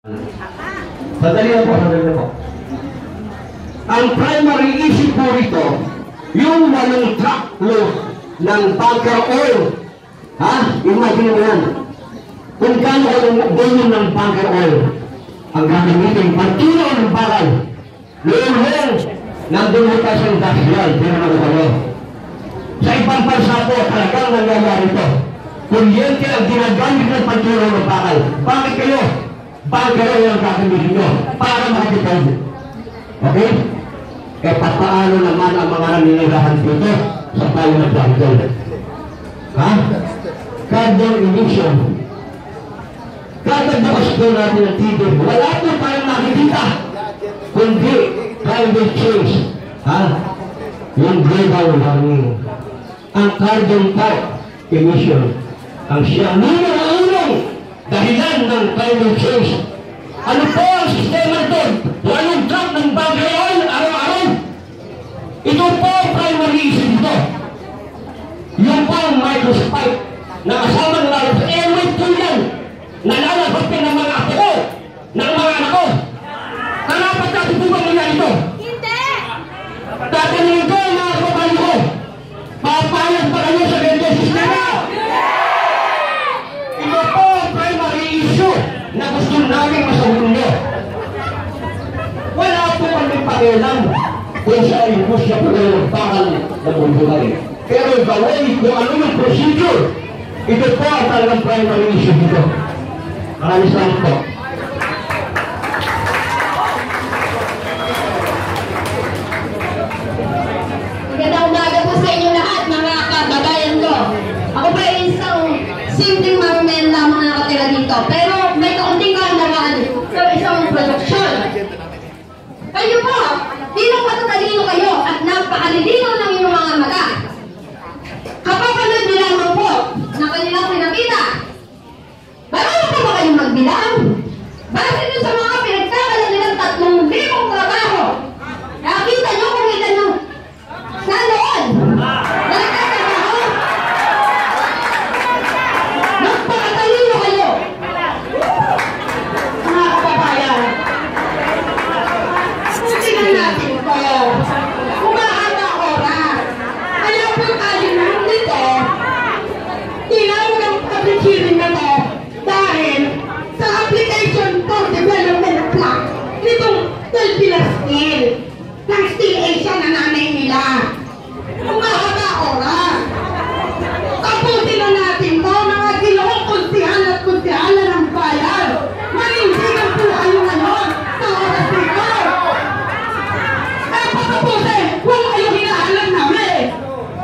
Sandali na po. Ang primary issue po rito, yung walang truckload ng bunker oil. Ha? Imagine mo yan. Kung kano ang volume ng bunker oil, ang gagamitin, pagkilo ng bakal, loon, nandun mo tayo sa industrial, pero nagkalo. Sa ibang bansa po, talagang nangyayari ito. Kuryente ang ginagamit ng pagkilo ng bakal. Bakit kayo? Bunker oil ang gagamitin nyo para makatipid. Okay? Eh, paano naman ang mga naninirahan dito sa tayo na bunker? Ha? Carbon emission. Kada bukas po natin ang TV, wala po tayong nakikita. Kundi, climate change. Ha? Yung global warming. Ang carbon emission. Ang siyang unang dahilan ng climate change. Ano po ang sistema ito? Walang drop ng bunker oil araw-araw. Ito po ang primary issue dito. Yung po ang microspike na kasama ng lalo sa airway po yan. Nalalabas ng mga apo ko, ng mga anak ko. Karapat natin po ba nangyari ito? Hindi! Tatanungin ko ang mga kapatid ko. Papayag pa kayo sa ganito sistema? Ito po ang primary issue na gusto namin masagutin nyo. Wala po kami pakialam kung sa industria po kayo magpakal na bumbuhay. Pero gawin kung ano yung procedure, ito po ang talagang primary issue dito. Maraming salamat po. Magandang umaga po sa inyo lahat, mga kababayan ko. Ako pa isang simpleng marumen lamang na nakatira dito. Pero may kaunting kaunawaan sa isang produksyon. Kayo po, bilang matatalino kayo at napakalilino ng inyong mga mata. Kapapanood nyo lamang po na kanilang pinakita. Marami pa ba kayong magbilang? Base nyo sa mga pinagkakalan nilang 3,000 trabaho. Nakita nyo kung ilan nyo nanoon. Nagtatrabaho. Magpakatalino kayo. Mga kababayan. Tingnan natin ito. Kumahaba oras. Kaya po tayo naman dito. Tinawag ang public hearing na to. Dahil sa application for development plan nitong Philippine Steel ng Steel Asia na nanay nila. Kung mahaba oras, kapusin na natin to mga ginawang kunsihan at kunsihala ng bayan. Manindigan po kayo ngayon sa oras nito. Eh patapusin, kung kayo hinahalan namin.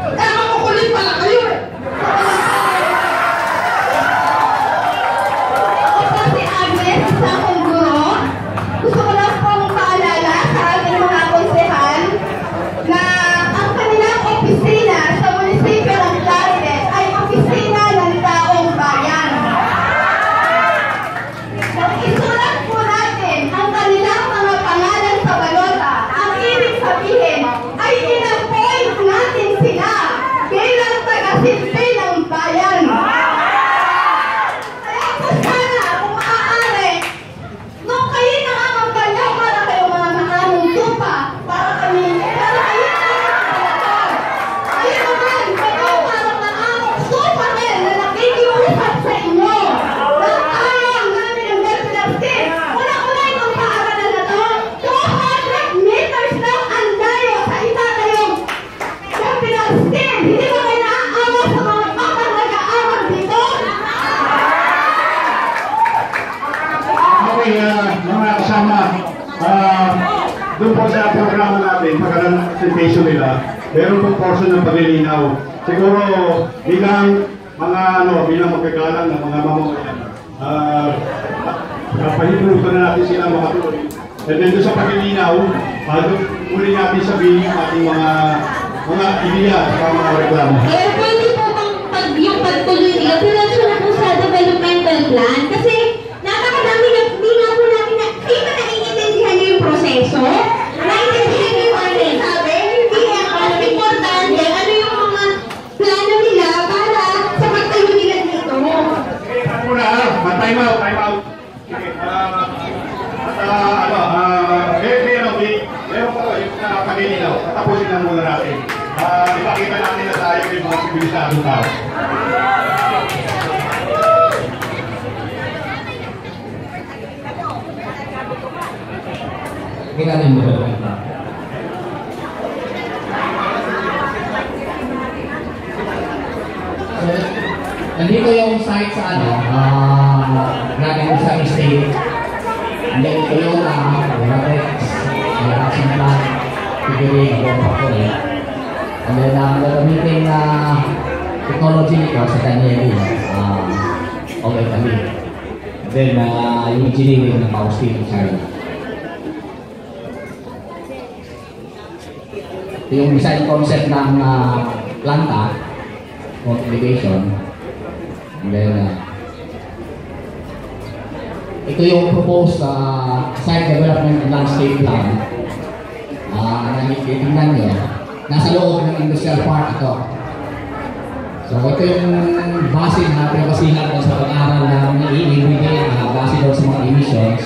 Eh makukulit pala kayo eh. Sa akong guro, gusto ko lang pong paalala sa aking mga konsehan na ang kanilang opisina sa munisipyo ng Clarinet ay opisina ng taong bayan. Nang isulat po natin ang kanilang mga pangalan sa balota, ang ibig sabihin ay in-appoint natin sila bilang taga-silbi ng bayan. Nung kayo nangangampanya para kayo mga makamong tupa, para kayo naman, kayo para makamong tupa rin na nakikiusap sa inyo. Nakalang namin ang Philippine Steel. Una-una itong paaralan na to, 200 meters lang ang dayo sa isa kayong Philippine Steel. Hindi ba kayo naaawa sa mga bakang nag-aaral dito? Okay, mga kasama, doon po sa programa natin, pagkalan ng presentation nila, meron pong portion ng paglilinaw. Siguro, bilang mga bilang magkagalang ng mga mamamayan, pahinuto na natin sila makatuloy. And then doon sa paglilinaw, muli natin sabihin yung ating mga ideya sa mga reklamo. Eh, pwede po bang yung pagtuloy nila, pinasyo na po sa developmental plan? Kasi napakadami na, hindi nga po namin na, hindi ba naiintindihan niyo yung proseso? Naiintindihan niyo yung ano sabi? Hindi ang importante, ano yung mga plano nila para sa pagtayo nila dito? Okay, muna, time out. Okay, Meron po yung paglilinaw. Tapusin lang muna natin. Ipakita natin na tayo yung mga sibilisadong tao. Kailangan mo ba? Nandito yung site sa ano, natin sa estate. And then ito yung robotics, action plan, figuring, factory. And then gagamitin na technology nito sa Daniel, okay kami. Then yung engineering ng Austin, China. Ito yung design concept ng planta, cultivation. And then, ito yung proposed site development and landscape plan. Tingnan nyo, nasa loob ng industrial park ito. So ito yung base na pinabasihan ko sa pag-aaral ng everyday, base daw sa mga emissions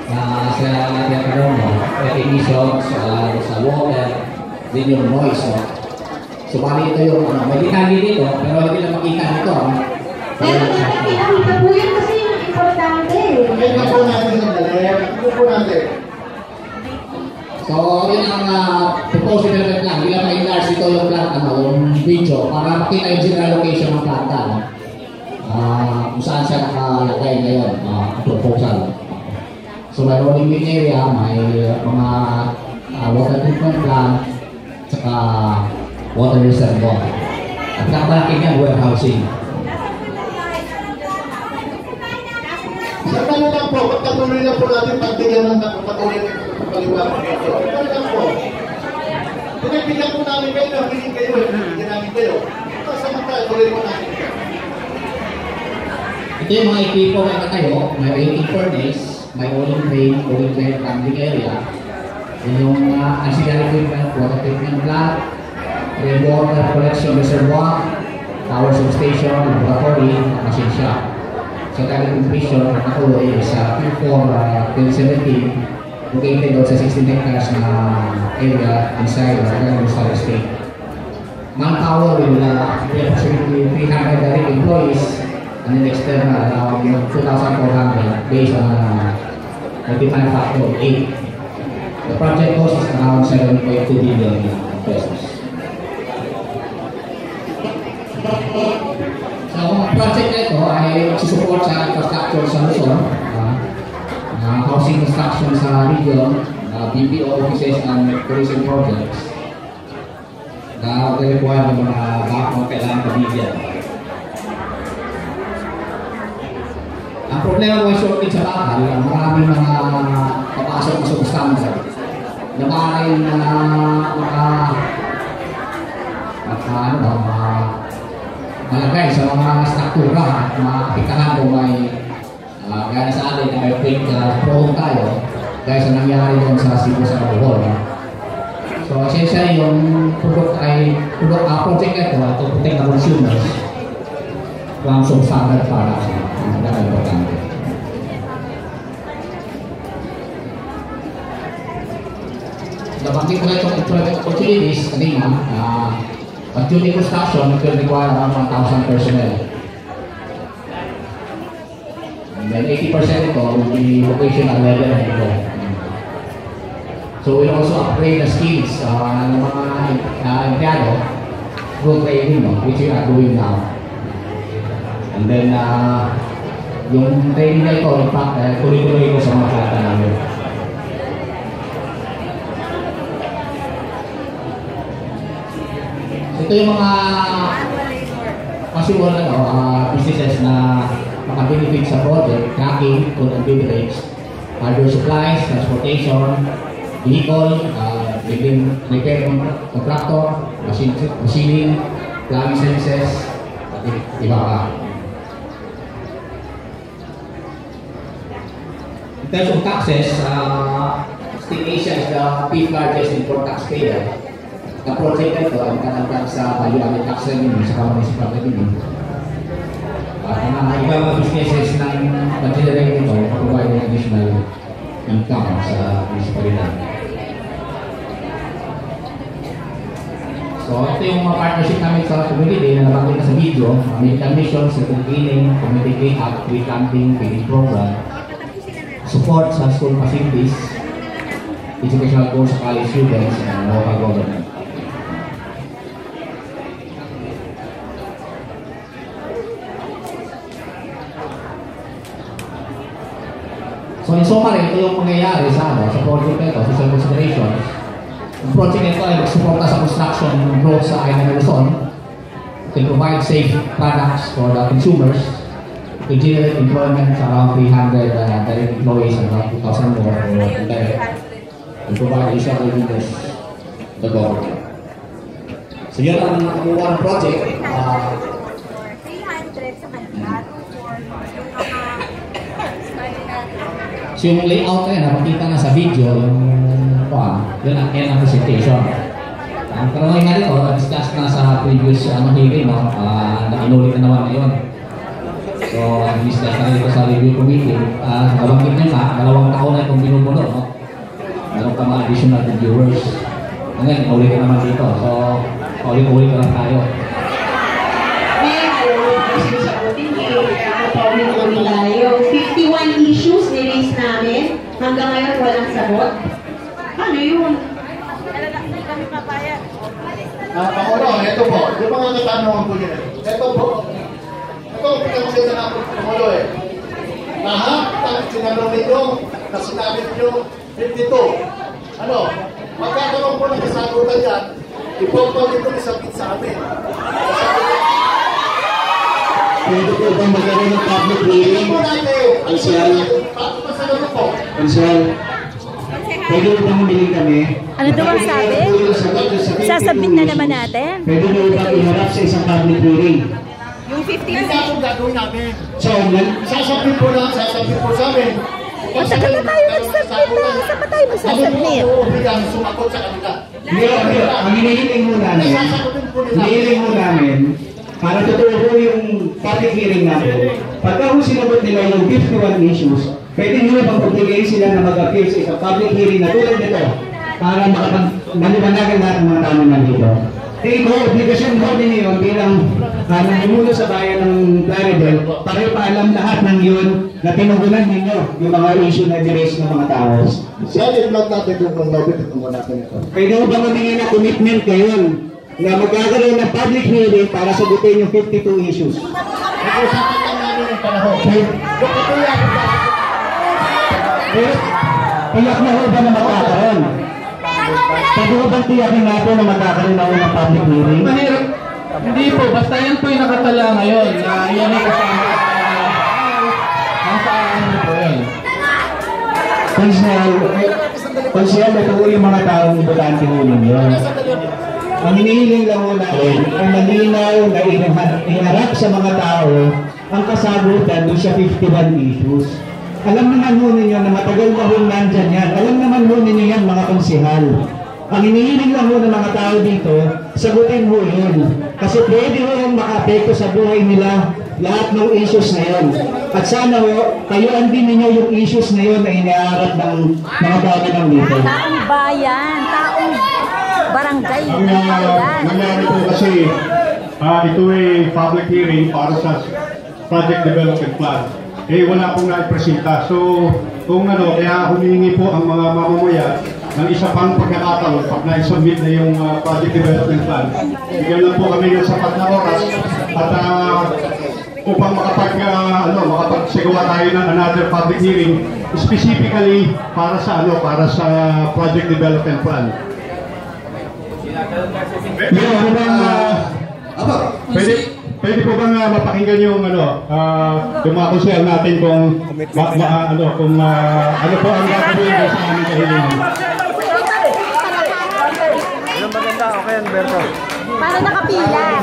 sa tinatawag mo, emissions sa water, din yung noise. So bali ito yung, may detalye dito, pero hindi lang makita nito. Pero nakikita po yun kasi yung importante. Ito po natin yung dalayan. Ito po natin. So, yun ang proposed development lang. Hindi lang ma-enlarge ito yung plant, yung video, para makita yung general location ng planta. Kung saan siya nakalagay ngayon, proposal. So, may rolling bin area, may mga water treatment plant, saka water reservoir. At pinakamalaki niyan, warehousing. Sa tanong lang po, pagkatuloy lang po natin pagbigyan ng patuloy ng paliwanag dito. Ito lang po. Pinagbigyan po namin kayo, nakinig kayo, pinibigyan namin kayo. Ito samantala, tuloy mo namin. Ito yung mga equipo na tayo, may waiting furnace, may oil drain landing area. Yun yung ancillary equipment, water treatment plant, rainwater collection reservoir, power substation, laboratory, machine shop. So, target completion ng ako is Q4 2017, located doon sa 16 hectares na area inside the industrial estate. Manpower will be approximately 300 direct employees and then external around 2,400 based on multiplier factor of 8. The project cost is around 7.2 billion pesos. So, ang project na ito ay susupport sa infrastructure sa Luzon, housing construction sa region, BPO offices and tourism projects na require ng mga background kailangan pamilya. Ang problema mo ay shortage sa bakal, maraming mga papasok na substansya na maaaring malagay sa mga struktura at makapitahan kung may gaya sa atin na may fake prone tayo dahil sa nangyari doon sa Cebu sa Bohol. So, essentially yung project ito to protect the consumers from substandard products. Ang importante. Nabanggit ko na itong employment opportunities kanina. Pag-duty construction, it will require around 1,000 personnel. And then 80% ito will be vocational level and ito. So we'll also upgrade the skills ng mga empleyado through training, which we are doing now. And then yung training na ito, in fact, tuloy-tuloy ko sa mga plata namin. Ito yung mga possible businesses na makabenefit sa project: tracking, food and beverage, hardware supplies, transportation, vehicle, repair contractor, machining, plumbing services, at iba pa. In terms of taxes, State Asia is the 5th largest import taxpayer. The project na ito ay matatagdag sa value-added tax revenue sa municipal revenue. At ang mga ibang businesses ng pag-generate nito, provide additional income sa municipalidad. So ito yung mga partnership namin sa community na nabanggit na sa video, medical mission, civil cleaning, community cleanup, tree planting, feeding program, support sa school facilities, educational goals sa college students, and local government. So in summary, ito yung mangyayari sa project nito, social considerations. Ang project nito ay magsuporta sa construction ng growth sa area ng Luzon, to provide safe products for the consumers, to generate employment sa around 300 direct employees and around 2,000 more indirect, and provide additional revenues to the government. So yun ang nakakuha ng project. 300 sa kanila, So yung layout na yan, napakita na sa video, yun ang end ng presentation. Ang karamihan nga dito, na-discuss na sa previous hearing, na-inulit na naman ngayon. So, discuss na dito sa review committee. Nabanggit nyo na, 2 taon na itong binubuno. Meron ka mga additional reviewers. Ngayon, inulit na naman dito. So, ulit-ulit na lang tayo. Yung 51 issues nilist namin, hanggang ngayon walang sagot. Ano yun? Pangulo, ito po, yung mga katanungan po nila. Ito po, ito pinag-sita na po, Pangulo eh. Lahat ng sinanong ninyo, na sinabi ninyo, 52. Ano, magkakaroon po ng kasagutan yan, ipopol ito isabit sa amin. Pwede po bang magkaroon ng public hearing? Ansel? Ansel? Pwede po bang humiling kami? Ano daw ang sabi? Sasabit na naman natin. Pwede po bang iharap sa isang public hearing? Yung 50 Hindi na po gagawin natin. So, Sasabit po sa amin. Matagal na tayo nagsabit na. Saan pa tayo magsasabit? Bigyan sumakot sa kanila. hindi, ang hinihiling mo namin, hinihiling mo namin, para totoo po yung public hearing natin. Pagka kung sinagot nila yung 51 issues, pwede nyo bang pagbigay sila na mag-appeal sa isang public hearing na tulad nito para maliwanagan lahat ng mga tao nandito. Tingin ko, obligasyon mo din yun bilang namumuno sa bayan ng Plaridel para ipaalam lahat ng yun na tinugunan ninyo yung mga issue na direct ng mga tao. Siya, i-vlog natin kung lobby mo natin ito. Pwede mo bang mamingin na commitment kayo na magkakaroon ng public hearing para sagutin yung 52 issues? Nag-usapan lang namin yung panahon. Iyak na ho ba na magkakaroon? Pwede mo bang tiyakin natin na magkakaroon ako ng public hearing? Mahirap. Hindi po, basta yan po yung nakatala ngayon na yan ay kasama ang saan niyo po yun. Konsehal, ito po yung mga taong ibutante ho ninyo. Ang hinihiling lang ho natin ay malinaw na iharap sa mga tao ang kasagutan doon sa 51 issues. Alam naman ho ninyo na matagal na ho nandyan yan. Alam naman ho ninyo yan mga konsehal. Ang hinihiling lang ho ng mga tao dito, sagutin ho yun. Kasi pwede ho yung maka-apekto sa buhay nila lahat ng issues na yun. At sana ho, kayuan din ninyo yung issues na yun na iniharap ng mga tao ng dito. Taong bayan, taong barangay. Ang nangyari po kasi, ito ay public hearing para sa project development plan. Wala pong naipresenta. So, kung kaya humingi po ang mga mamamayan ng isa pang pagkakataon pag na-submit na yung project development plan. Bigyan lang po kami ng sapat na oras at upang makapagsigawa tayo ng another public hearing specifically para sa project development plan. Pwede po bang mapakinggan yung yung mga konsehal natin kung ano po ang gagawin sa aming kahilingan. Paano nakapila?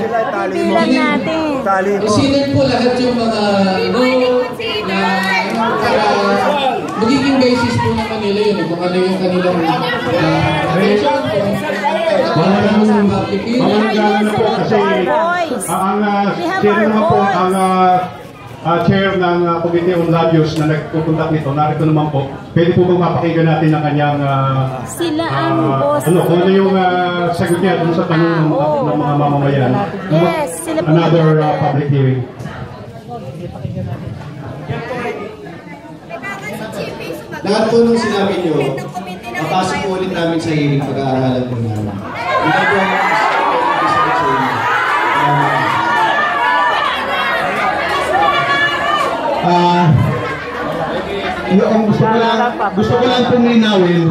Pilan natin. Isinan po lahat yung mga magiging basis po ng kanila yun. Kung ano yung kanilang reason. Mawalang na po kasi ang chair ng Committee on Land Use na nagpupunta nito, narito naman po. Pwede po bang mapakinggan natin ang kanyang Sila ang boss. kung ano yung sagot niya dun sa tanong ng mga mamamayan. Yes, sila po. Another public hearing. Lahat po nung sinabi nyo, mapasok po ulit namin sa hearing pag-aaralan po namin. Hindi po ang sagot sa inyo. Yung gusto ko lang pong linawin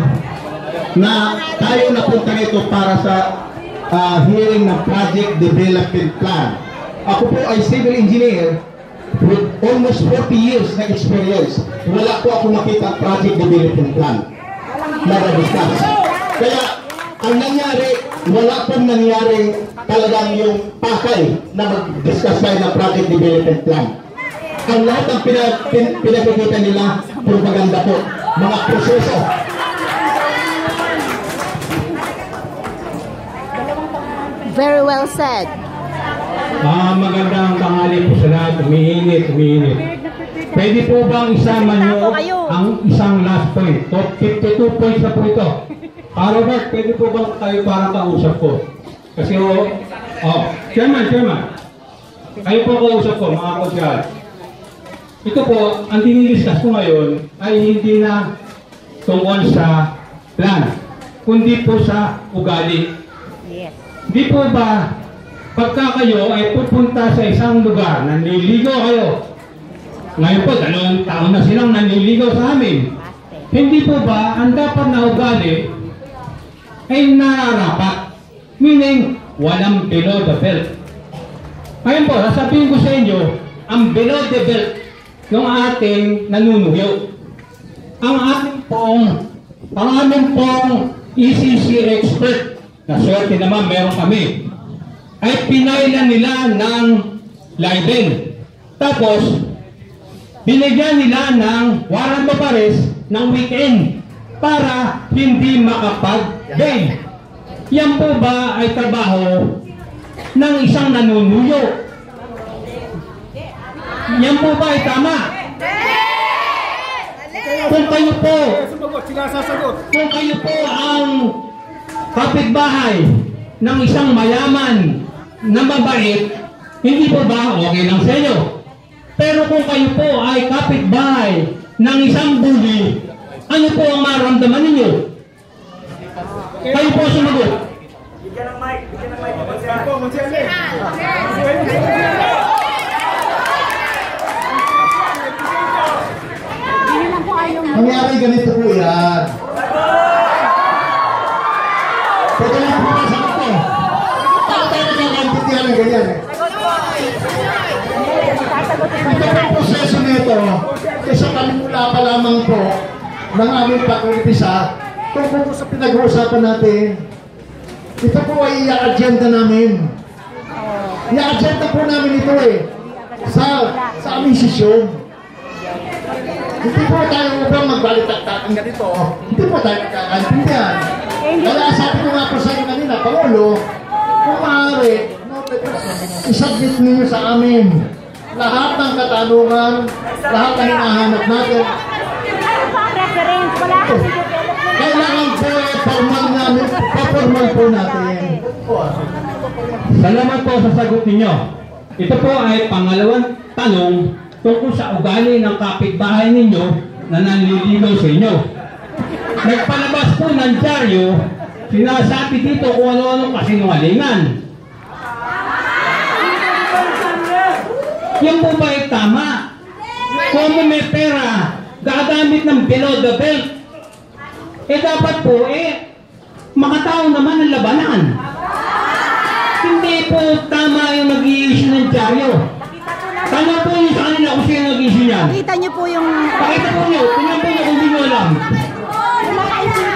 na tayo napunta rito para sa hearing ng Project Development Plan. Ako po ay civil engineer with almost 40 years na experience. Wala po ako makita Project Development Plan na na-discuss. Kaya ang nangyari, wala pong nangyari talagang yung pakay na mag-discuss tayo ng Project Development Plan. Ang lahat ng pinagkikita nila, propaganda po, mga proseso. Very well said. Magandang tanghali po sa lahat. Umiinit. Pwede po bang isama nyo ang isang last point? Top 52 points na po ito. Robert, pwede po bang tayo parang kausap ko? Kasi Chairman. Kayo po kausap ko, mga konsyal. Ito po, ang dinilistas ko ngayon ay hindi na tungkol sa plan, kundi po sa ugali. Yes. Di po ba, pagka kayo ay pupunta sa isang lugar, nanliligaw kayo. Ngayon po, 2 taon na silang nanliligaw sa amin. Hindi po ba, ang dapat na ugali ay nararapat? Meaning, walang below the belt. Ngayon po, sasabihin ko sa inyo, ang below the belt, yung ating nanunuyo. Ang aming pong ECC expert, na swerte naman meron kami, ay pinailan nila ng libel. Tapos, binigyan nila ng warrant of arrest ng weekend para hindi makapag-bail. Yan po ba ay trabaho ng isang nanunuyo? Yan po ba ay tama? Kung kayo po ang kapitbahay ng isang mayaman na mabait, hindi po ba okay lang sa inyo? Pero kung kayo po ay kapitbahay ng isang bully, ano po ang maramdaman ninyo? Kayo po sumagot. Mangyari ganito po yan. Pwede lang po sa ito. Bakit tayo nagkakampitihan ng ganyan eh? Ito po ang proseso nito. Kasi kami mula pa lamang po ng aming pag-umpisa tungkol po sa pinag-uusapan natin. Ito po ay i-agenda namin. I-agenda po namin ito eh. Sa aming sesyon. Hindi po tayo upang magbalitaktakan ganito. Hindi po tayo magkakaintindihan. Kaya sabi ko nga po sa inyo kanina, Pangulo, kung maaari, isubmit ninyo sa amin lahat ng katanungan, lahat ng hinahanap natin. Kailangan po formal namin, pa-formal po natin. Salamat po sa sagot ninyo. Ito po ay pangalawang tanong tungkol sa ugali ng kapitbahay ninyo na nanliligaw sa inyo. Nagpalabas po ng dyaryo, sinasabi dito kung ano-ano kasinungalingan. Yan po ba ay tama? Kung may pera, gagamit ng below the belt, dapat po makatao naman ang labanan. Hindi po tama yung nag-i-issue ng dyaryo. Tanong po yung sa kanila kung sino nag-issue niyan. Pakita niyo po yung... Pakita po niyo, tingnan po niyo kung hindi nyo alam.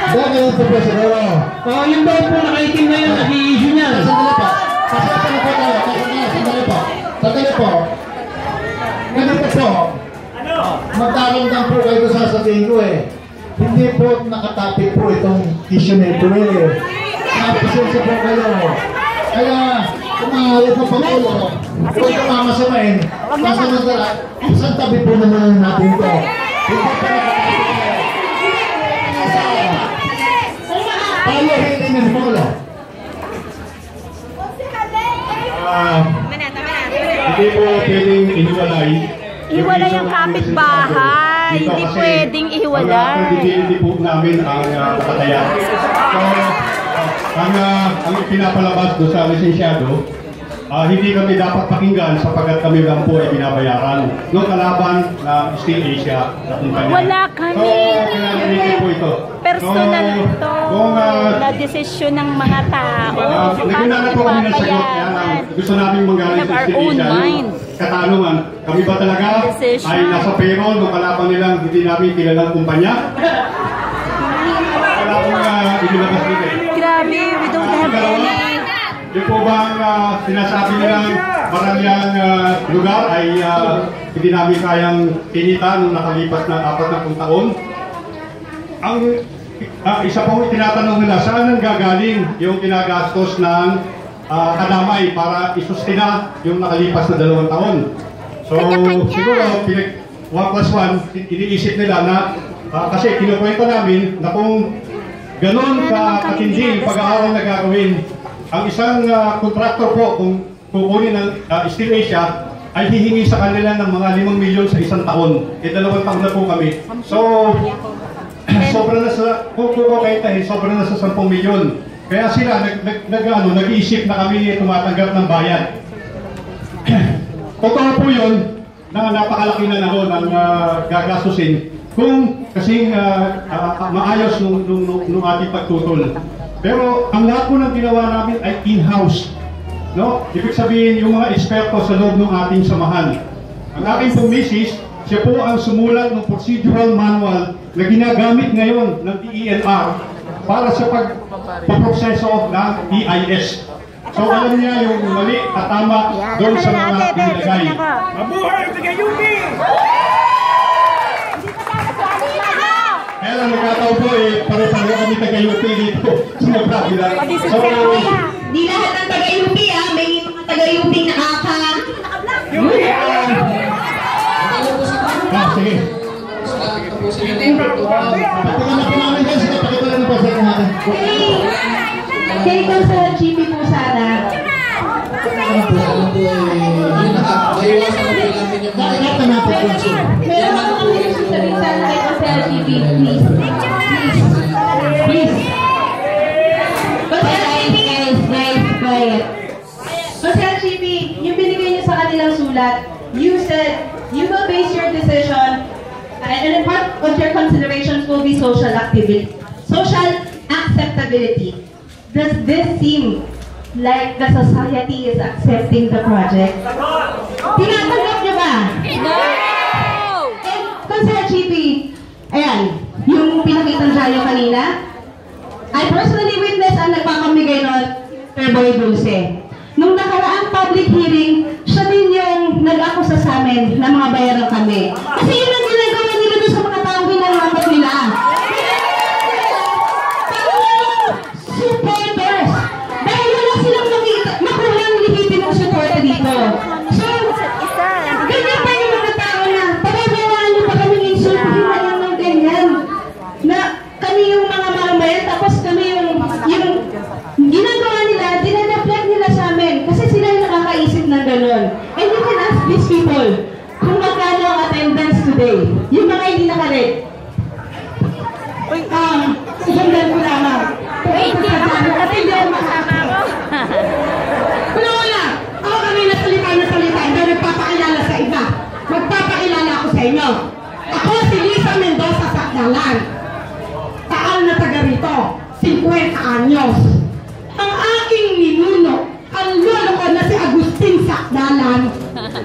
Bakit po po siguro? Yung daw po nakaitim na yung nag-i-issue niyan. Sandali po. Sandali po tayo. Sandali po. Ganito po. Magkakamdang po kayo sasabihin ko eh. Hindi po nakatapik po itong issue nito eh. Napasensya po kayo. Kaya kung maaari po Pangulo, huwag ka mamasamain, masamantala, isang tabi po naman natin ito. Hindi pa tayo hindi ng Pangulo. Hindi po pwedeng iniwalay. Iwalay ang kapitbahay. Hindi pwedeng ihiwalay. Ang credibility po namin ang nakataya. So, ang pinapalabas doon sa lisensyado, hindi kami dapat pakinggan sapagkat kami lang po ay binabayaran ng kalaban na Steel Asia na kumpanya. Wala kami. So, kinanilitin po ito. Personal ito na desisyon ng mga tao. Nagkinanan po kami ng sagot. Gusto namin manggaling sa Steel Asia. Katanungan, kami ba talaga ay nasa payroll ng kalaban nilang hindi namin kilalang kumpanya? Wala pong inilabas nila. Grabe, we don't have any. Yung po bang sinasabi nilang maraming lugar ay hindi namin kayang kinita nung nakalipas na 40 taon? Ang isa pong tinatanong nila, saan nang gagaling yung kinagastos ng kadamay para isustina yung nakalipas na 2 taon? So, siguro, 1+1, iniisip nila na kasi kinukwento namin na kung ganun katindi pag-aaral na gagawin, ang isang kontraktor po, kung kukunin ng Steel Asia, ay hihingi sa kanila ng mga 5 milyon sa 1 taon. 2 taon na po kami. So, sobra na sa, kung kayo tayo, sobra na sa 10 milyon. Kaya sila, nag-iisip na kami tumatanggap ng bayad. Totoo po yun, na napakalaki na naman ang gagastusin kung kasing maayos nung ating pagtutol. Pero ang lahat po ng ginawa namin ay in-house. No? Ibig sabihin, yung mga eksperto sa loob ng ating samahan. Ang aking pong misis, siya po ang sumulat ng procedural manual na ginagamit ngayon ng DENR para sa pagpaproseso ng EIS. So alam niya yung mali at tama doon sa mga nilagay. Mabuhay ang Tagayupi! Kaya lang nagkataon po pare-pareho kami Tagayupi dito sa Magkabila. So, di lahat ng Tagayupi may mga Tagayupi na aka. Sige. Kay Consul GP po sana. Meron ako kami sasabihin sana kay Consul GP, please. Please. Consul GP, yung binigay niyo sa kanilang sulat, you said you will base your decision and a part of your considerations will be social acceptability. Does this seem like the society is accepting the project? Tinatanggap niyo ba? No! Consul GP, ayan, yung pinakita niyo kanina, I personally witnessed ang nagpakamigay nun, Mr. Boy Dulce. Nung nakaraang public hearing, siya din yung nag-akusa sa amin na mga bayaran kami. Kasi yun ang ginagawa nila doon sa mga taong binalamat nila. Supporters! Dahil wala silang makulang legitimong supporter dito. So, ganyan pa yung mga tao na, pagkagalaan nyo pa kaming insultuhin na lang ng ganyan. Na kami yung mga mamayan, tapos kami yung ginagawa nila, dinadaplag nila sa amin. Kasi sila yung nakakaisip ng gano'n. And you can ask these people kung magkano ang attendance today. Yung mga hindi nakared. Sundan ko lamang. Hindi ako makasama mo. Una, ako kami nasalita, pero nagpapakilala sa iba. Magpapakilala ako sa inyo. Ako si Lisa Mendoza Sakdalan. Taal na taga rito, 50 anyos. Ang aking ninuno, ang lolo ko na si Agustin Sakdalan,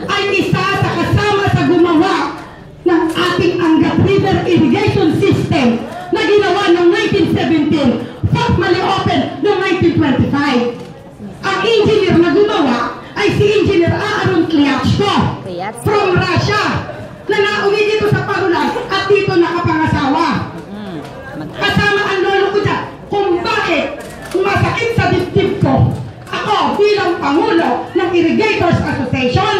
ay isa sa kasama sa gumawa ng ating Angat River Irrigation System na ginawa noong 1917, formally open noong 1925. Ang engineer na gumawa ay si Engineer Aaron Kliatsko from Russia na nauwi dito sa Parulan at dito nakapangasawa. Kasama ang lolo ko dyan kung bakit masakit sa dibdib ko. Ako bilang Pangulo Irrigators Association,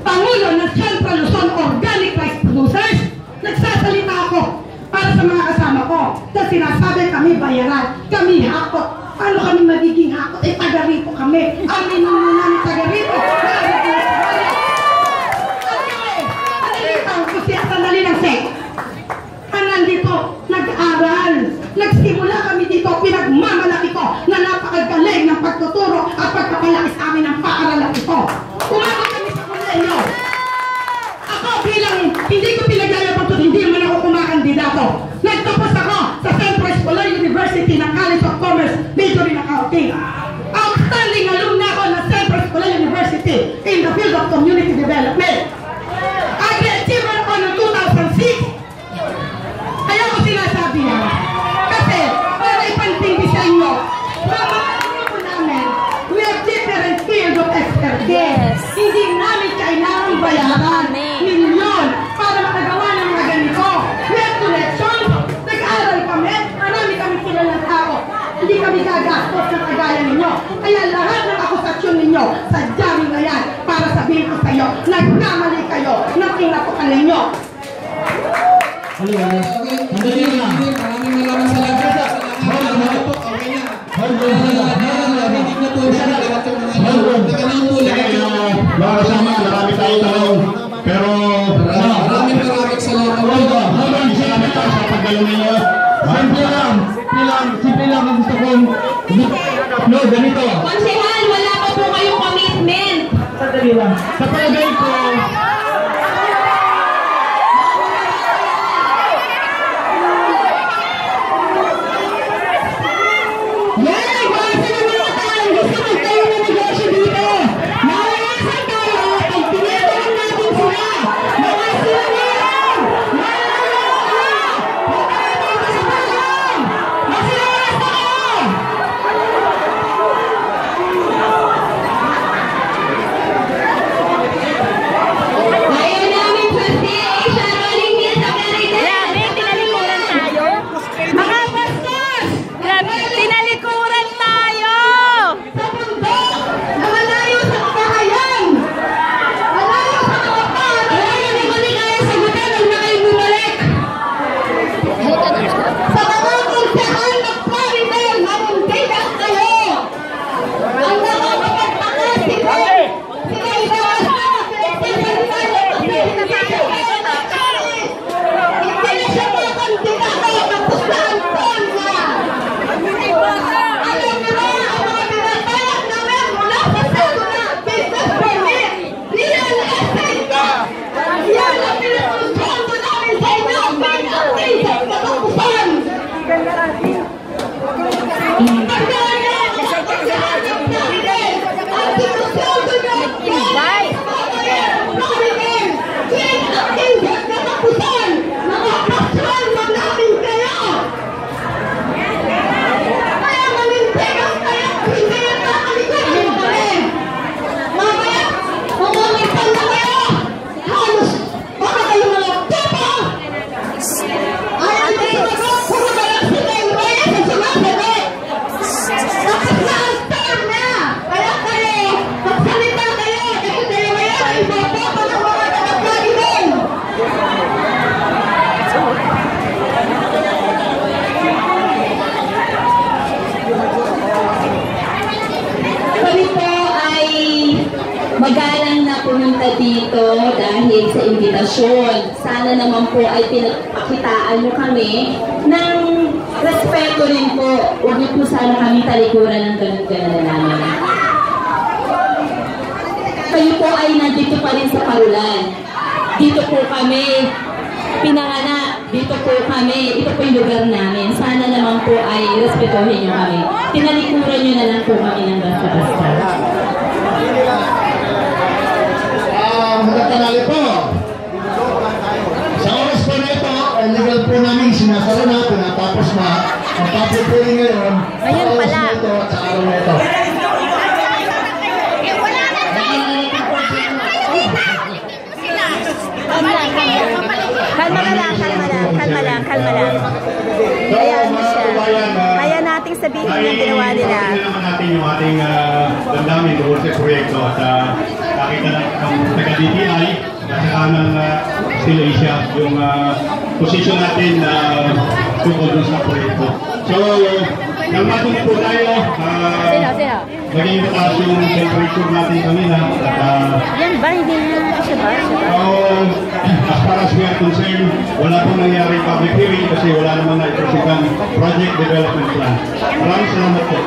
Pangulo ng Central Luzon Organic Rice Producers. Nagsasalita ako para sa mga kasama ko. Dahil sinasabi kami bayaran, kami hakot. Paano kami magiging hakot? Eh, taga-rito kami. Amin namin taga-rito. Sandali ng sek. Nandito, nag-aral. Nagsimula kami dito, pinagmamalaki ko na napakagaling ng pagtuturo at pagpapalaki sa amin ng paaralan ito. Umabot kami sa kolehiyo. Ako bilang, hindi ko pinagyayabang ito, hindi man ako kumakandidato. Nagtapos ako sa Central Escolar University ng College of Commerce, major in accounting. Outstanding alumna ako ng Central Escolar University in the field of community development. Agri-achiever ako noong 2006. Kaya ko sinasabi yan. Kasi, para ipantindi sa inyo, sa mga grupo namin, we have different fields of expertise. Yes. Hindi namin kailangang bayaran milyon para makagawa ng mga ganito. We have connections. Nag-aaral kami. Marami kami kilalang tao. Hindi kami gagastos ng kagaya ninyo. Kaya lahat ng akusasyon ninyo, sadyang na yan para sabihin ko sa iyo, nagkamali kayo ng kinatukan ninyo. Maraming maraming salamat. Mga kasama, marami tayong tanong. Pero Maraming salamat. maraming salamat tayo sa pagdalo ninyo. Simple lang ang gusto kong ganito. Konsehal, wala pa po kayong commitment. Sandali lang. Sa palagay ko, magalang na pumunta dito dahil sa imbitasyon. Sana naman po ay pinagpakitaan nyo kami ng respeto rin po. Huwag niyo po sana kami talikuran ng ganun-ganun namin. Kayo po ay nandito pa rin sa Parulan. Dito po kami pinanganak. Dito po kami. Ito po yung lugar namin. Sana naman po ay respetuhin nyo kami. Tinalikuran nyo na lang po kami ng basta-basta. Magkatanali po. Sa oras po na ito, legal po namin sinasara na, pinatapos na. Ang papupuin ngayon, ayun sa oras pala. na ito at sa araw na ito. Kalma lang. Hayaan mo siya. Kaya nating pwedeng sabihin yung ginawa nila? Ay, naman natin yung ating damdamin doon sa proyekto at nakita na ang taga-DTI at saka ng Still Asia yung position natin tungkol doon sa proyekto. So, nang matuloy po tayo, naging mataas yung temperature natin kanina. Yan ba? Hindi na siya ba? As far as we are concerned, wala pong nangyari public hearing kasi wala naman na ipresentang project development plan. Maraming salamat po.